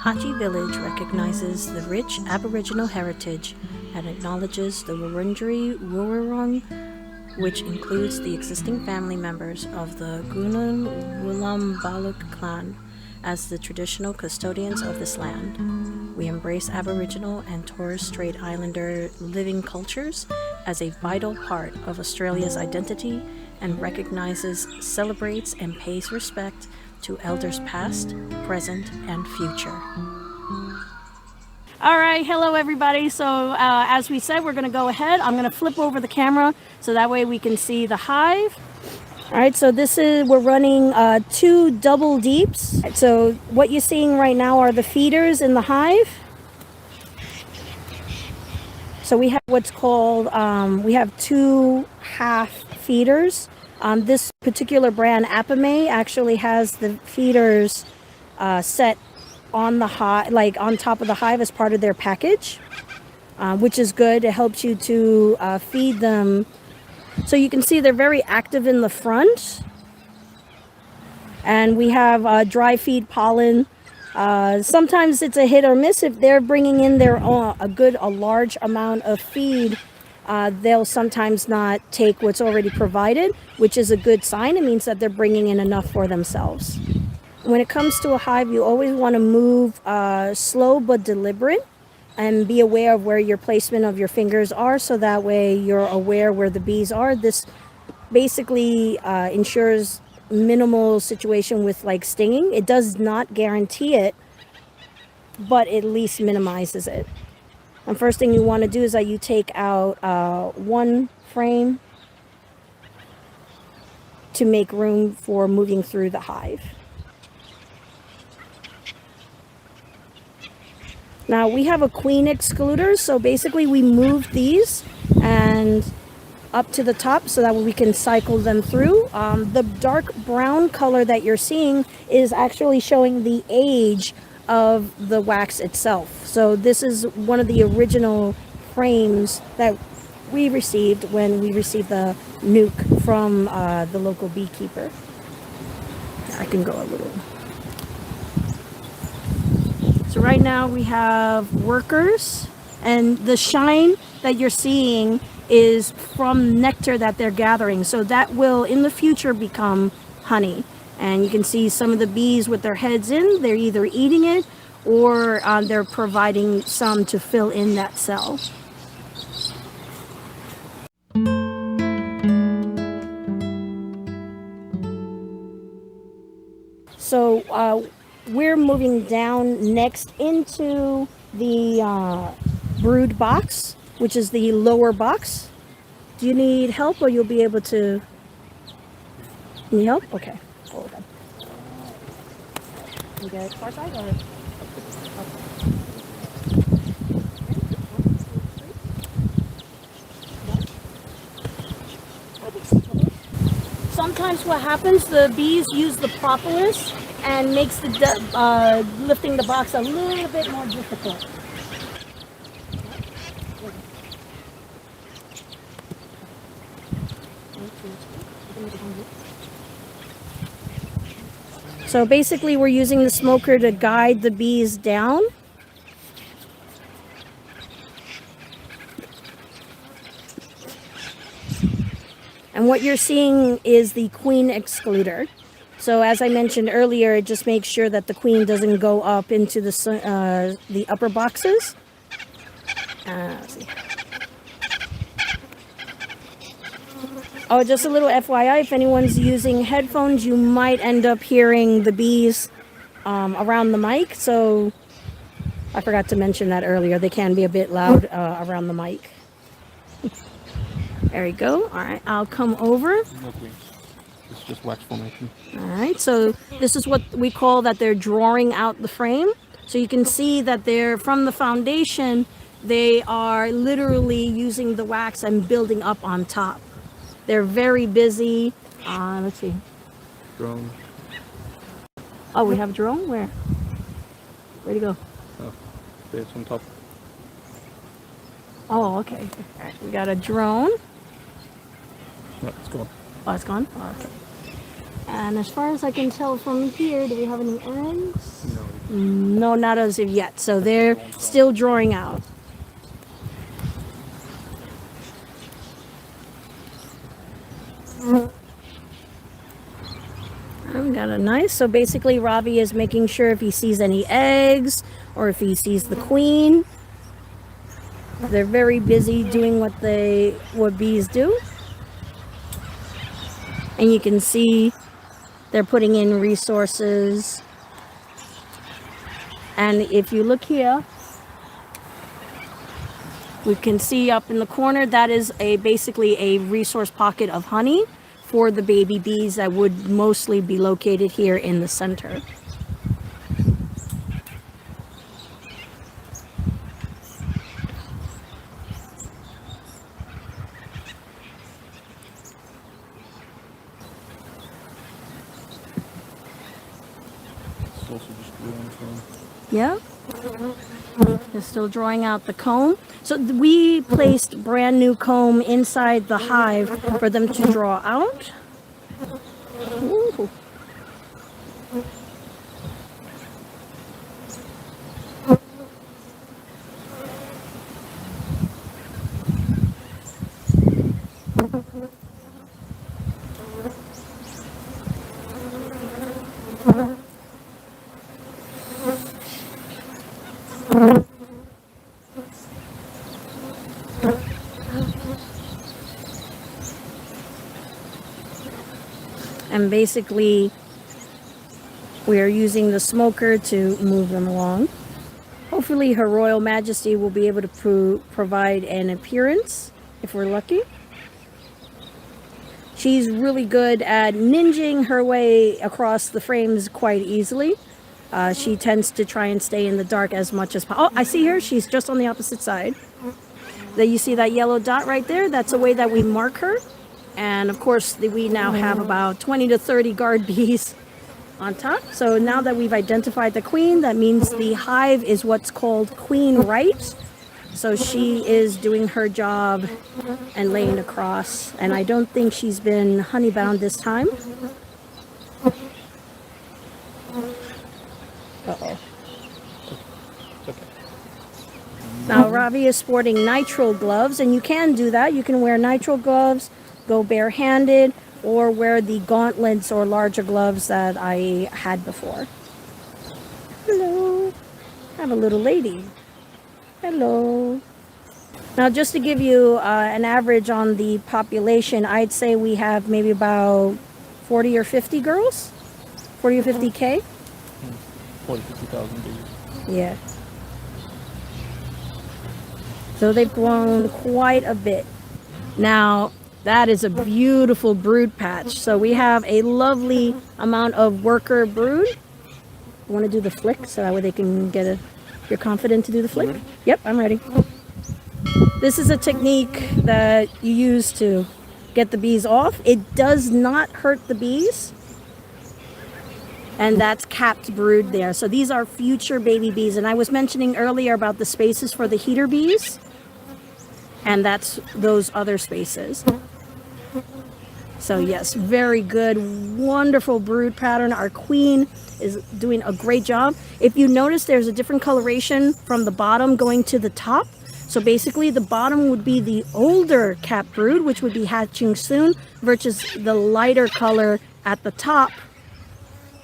Hachi village recognizes the rich Aboriginal heritage and acknowledges the Wurundjeri Wurrung, which includes the existing family members of the Gunung Wulambaluk clan, as the traditional custodians of this land. We embrace Aboriginal and Torres Strait Islander living cultures as a vital part of Australia's identity and recognizes, celebrates, and pays respect to elders past, present, and future. All right, hello everybody. So as we said, we're going to go ahead. I'm going to flip over the camera so that way we can see the hive. All right, so we're running 2 double deeps. So what you're seeing right now are the feeders in the hive. So we have what's called, we have 2 half feeders. This particular brand, Apame, actually has the feeders set on the hive, like on top of the hive as part of their package, which is good. It helps you to feed them. So you can see they're very active in the front. And we have dry feed pollen. Sometimes it's a hit or miss. If they're bringing in a large amount of feed, they'll sometimes not take what's already provided, which is a good sign. It means that they're bringing in enough for themselves. When it comes to a hive, you always want to move slow but deliberate, and be aware of where your placement of your fingers are, so that way you're aware where the bees are. This basically ensures minimal situation with like stinging. It does not guarantee it, but at least minimizes it. And first thing you want to do is that you take out 1 frame to make room for moving through the hive. Now we have a queen excluder, so basically we move these and up to the top so that we can cycle them through. The dark brown color that you're seeing is actually showing the age of the wax itself. So this is one of the original frames that we received when we received the nuke from the local beekeeper. I can go a little. So right now we have workers, and the shine that you're seeing is from nectar that they're gathering. So that will in the future become honey. And you can see some of the bees with their heads in, they're either eating it or they're providing some to fill in that cell. So we're moving down next into the brood box, which is the lower box. Do you need help, or you'll be able to? Need help? Okay. Hold on. You get it far side or? Sometimes what happens, the bees use the propolis and makes the lifting the box a little bit more difficult. So basically we're using the smoker to guide the bees down. And what you're seeing is the queen excluder. So as I mentioned earlier, it just makes sure that the queen doesn't go up into the upper boxes. Let's see. Oh, just a little FYI, if anyone's using headphones, you might end up hearing the bees around the mic. So I forgot to mention that earlier. They can be a bit loud around the mic. There we go. All right, I'll come over. No queens. It's just wax formation. All right, so this is what we call that they're drawing out the frame. So you can see that they're from the foundation, they are literally using the wax and building up on top. They're very busy. Let's see. Drone. Oh, we have a drone? Where? Where'd he go? Oh, there's on top. Oh, okay. All right, we got a drone. No, it's gone. Oh, it's gone? Oh, okay. And as far as I can tell from here, do we have any eggs? No. No, not as of yet. So they're still drawing out. I've got a nice. So basically, Ravi is making sure if he sees any eggs or if he sees the queen. They're very busy doing what bees do. And you can see they're putting in resources. And if you look here, we can see up in the corner, that is basically a resource pocket of honey for the baby bees that would mostly be located here in the center. It's also just growing from. Yeah. They're still drawing out the comb. So we placed brand new comb inside the hive for them to draw out. Ooh. And basically, we are using the smoker to move them along. Hopefully, Her Royal Majesty will be able to provide an appearance if we're lucky. She's really good at ninjing her way across the frames quite easily. She tends to try and stay in the dark as much as possible. Oh, I see her. She's just on the opposite side. There you see that yellow dot right there? That's a way that we mark her. And of course, we now have about 20 to 30 guard bees on top. So now that we've identified the queen, that means the hive is what's called queen right. So she is doing her job and laying across. And I don't think she's been honeybound this time. Uh-oh. It's okay. Now, Ravi is sporting nitrile gloves, and you can do that. You can wear nitrile gloves, go barehanded, or wear the gauntlets or larger gloves that I had before. Hello. I have a little lady. Hello. Now, just to give you an average on the population, I'd say we have maybe about 40 or 50 girls. 40 or 50K. 50,000 bees. Yeah. So they've grown quite a bit. Now, that is a beautiful brood patch. So we have a lovely amount of worker brood. You want to do the flick so that way they can get a... You're confident to do the flick? Yep, I'm ready. This is a technique that you use to get the bees off. It does not hurt the bees. And that's capped brood there. So these are future baby bees. And I was mentioning earlier about the spaces for the heater bees. And that's those other spaces. So yes, very good, wonderful brood pattern. Our queen is doing a great job. If you notice, there's a different coloration from the bottom going to the top. So basically the bottom would be the older capped brood, which would be hatching soon, versus the lighter color at the top,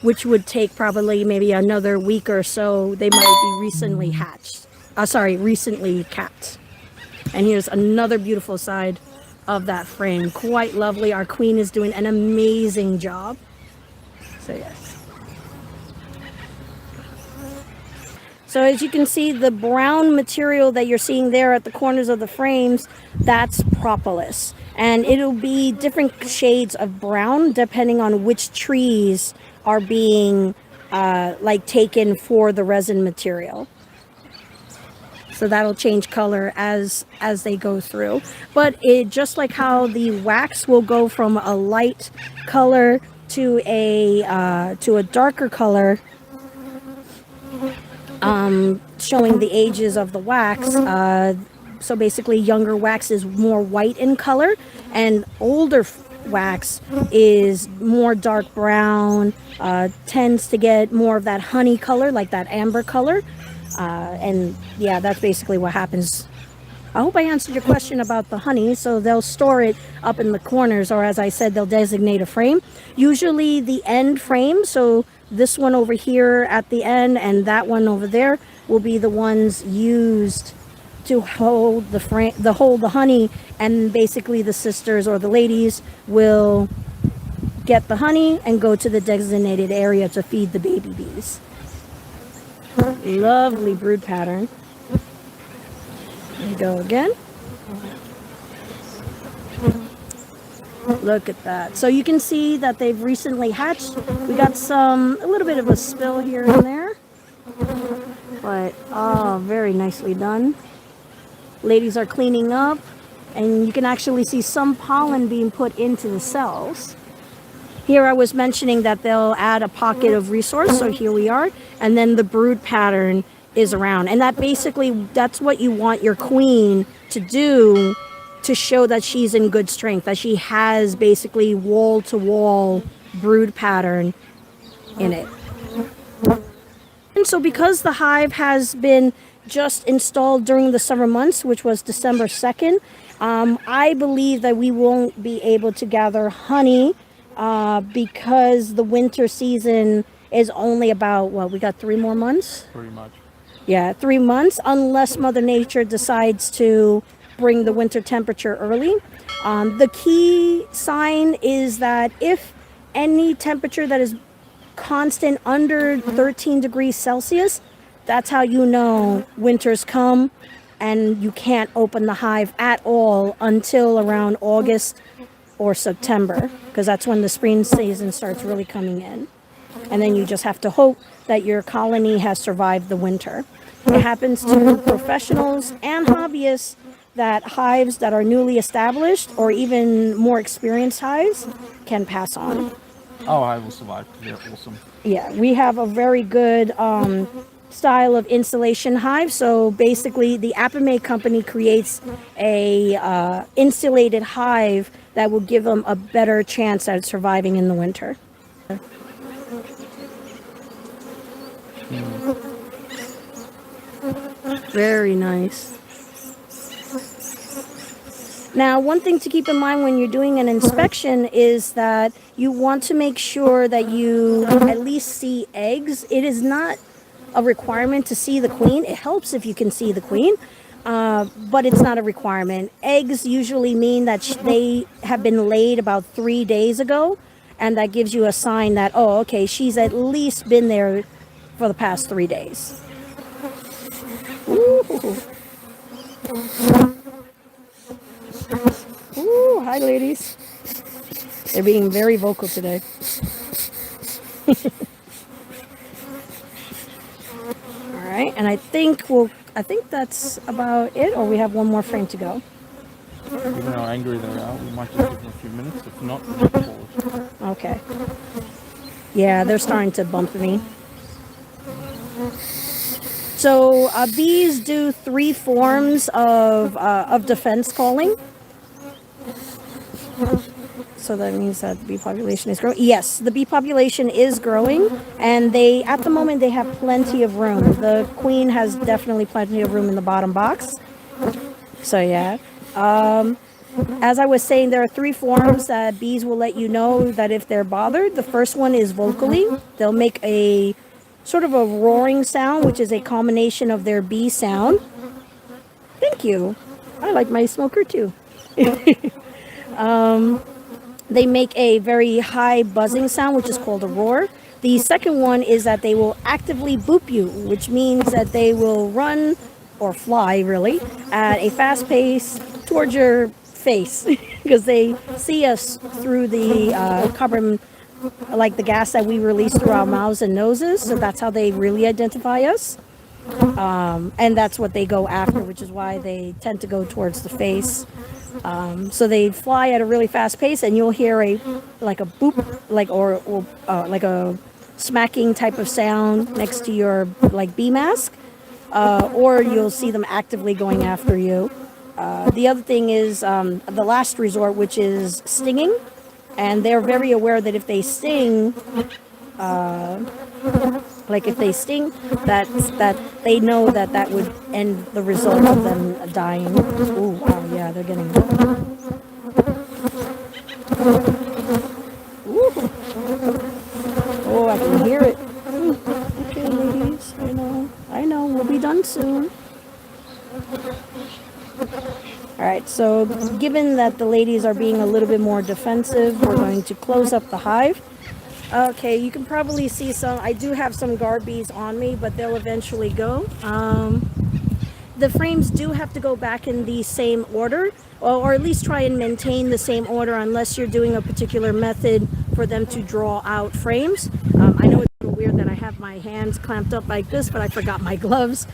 which would take probably maybe another week or so. They might be recently hatched. Recently capped. And here's another beautiful side of that frame. Quite lovely. Our queen is doing an amazing job. So yes. So as you can see, the brown material that you're seeing there at the corners of the frames, that's propolis. And it'll be different shades of brown depending on which trees are being taken for the resin material. So that'll change color as they go through. But it just like how the wax will go from a light color to a darker color, showing the ages of the wax. So basically, younger wax is more white in color, and older wax is more dark brown, tends to get more of that honey color, like that amber color. And yeah, that's basically what happens. I hope I answered your question about the honey. So they'll store it up in the corners, or as I said, they'll designate a frame. Usually the end frame, so this one over here at the end and that one over there will be the ones used to hold the frame, hold the honey, and basically the sisters or the ladies will get the honey and go to the designated area to feed the baby bees. Lovely brood pattern. There you go again. Look at that. So you can see that they've recently hatched. We got a little bit of a spill here and there, but oh, very nicely done. Ladies are cleaning up, and you can actually see some pollen being put into the cells. Here I was mentioning that they'll add a pocket of resource, so here we are, and then the brood pattern is around, and that's what you want your queen to do, to show that she's in good strength, that she has basically wall-to-wall brood pattern in it. And so because the hive has been just installed during the summer months, which was December 2nd, I believe that we won't be able to gather honey because the winter season is only about, we got 3 more months? Pretty much. Yeah, 3 months, unless Mother Nature decides to bring the winter temperature early. The key sign is that if any temperature that is constant under 13 degrees Celsius, that's how you know winter's come, and you can't open the hive at all until around August or September, because that's when the spring season starts really coming in. And then you just have to hope that your colony has survived the winter. It happens to professionals and hobbyists that hives that are newly established or even more experienced hives can pass on. Oh, I will survive. They're awesome. Yeah, we have a very good style of insulation hive. So basically the Apame company creates a insulated hive that will give them a better chance at surviving in the winter. Very nice. Now, one thing to keep in mind when you're doing an inspection is that you want to make sure that you at least see eggs. It is not a requirement to see the queen. It helps if you can see the queen, but it's not a requirement. Eggs usually mean that they have been laid about 3 days ago, and that gives you a sign that, oh, okay, she's at least been there for the past 3 days. Ooh. Ooh, hi ladies. They're being very vocal today. All right, and I think that's about it, or we have one more frame to go. Given how angry they are, we might just give them a few minutes. If not, we'll pause. Okay. Yeah, they're starting to bump me. So bees do 3 forms of defense calling. So that means that the bee population is growing. Yes, the bee population is growing, and at the moment they have plenty of room. The queen has definitely plenty of room in the bottom box. So yeah. As I was saying, there are 3 forms that bees will let you know that if they're bothered. The first one is vocally. They'll make a sort of a roaring sound, which is a combination of their bee sound. Thank you. I like my smoker too. They make a very high buzzing sound, which is called a roar. The second one is that they will actively boop you, which means that they will run or fly really at a fast pace towards your face because they see us through the carbon, like the gas that we release through our mouths and noses. So that's how they really identify us. And that's what they go after, which is why they tend to go towards the face. So they fly at a really fast pace, and you'll hear like a boop, like a smacking type of sound next to your like bee mask, or you'll see them actively going after you. The other thing is the last resort, which is stinging. And they're very aware that if they sting, like if they sting, that they know that that would end the result of them dying. Oh wow, yeah, they're getting. Ooh. Oh, I can hear it. Okay, ladies, I know, we'll be done soon. All right, so given that the ladies are being a little bit more defensive, we're going to close up the hive. Okay, you can probably see some, I do have some guard bees on me, but they'll eventually go. The frames do have to go back in the same order, or at least try and maintain the same order unless you're doing a particular method for them to draw out frames. I know it's a little weird that I have my hands clamped up like this, but I forgot my gloves.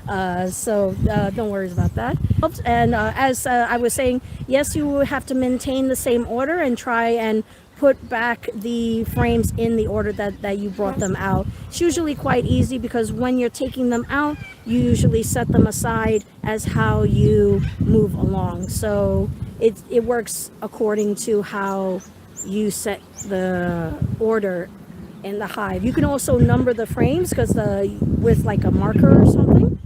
So don't worry about that. And as I was saying, yes, you will have to maintain the same order and try and put back the frames in the order that you brought them out. It's usually quite easy because when you're taking them out, you usually set them aside as how you move along. So it works according to how you set the order in the hive. You can also number the frames because with like a marker or something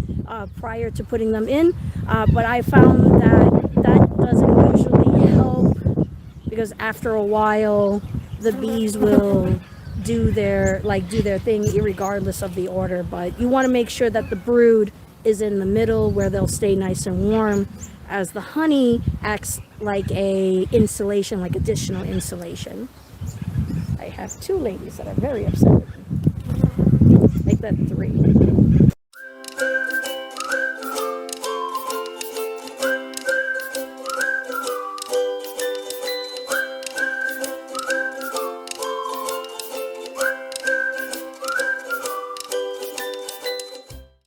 prior to putting them in. But I found that doesn't usually help, because after a while the bees will do their thing irregardless of the order. But you want to make sure that the brood is in the middle where they'll stay nice and warm, as the honey acts like a insulation, like additional insulation. I have two ladies that are very upset with me. Make that three.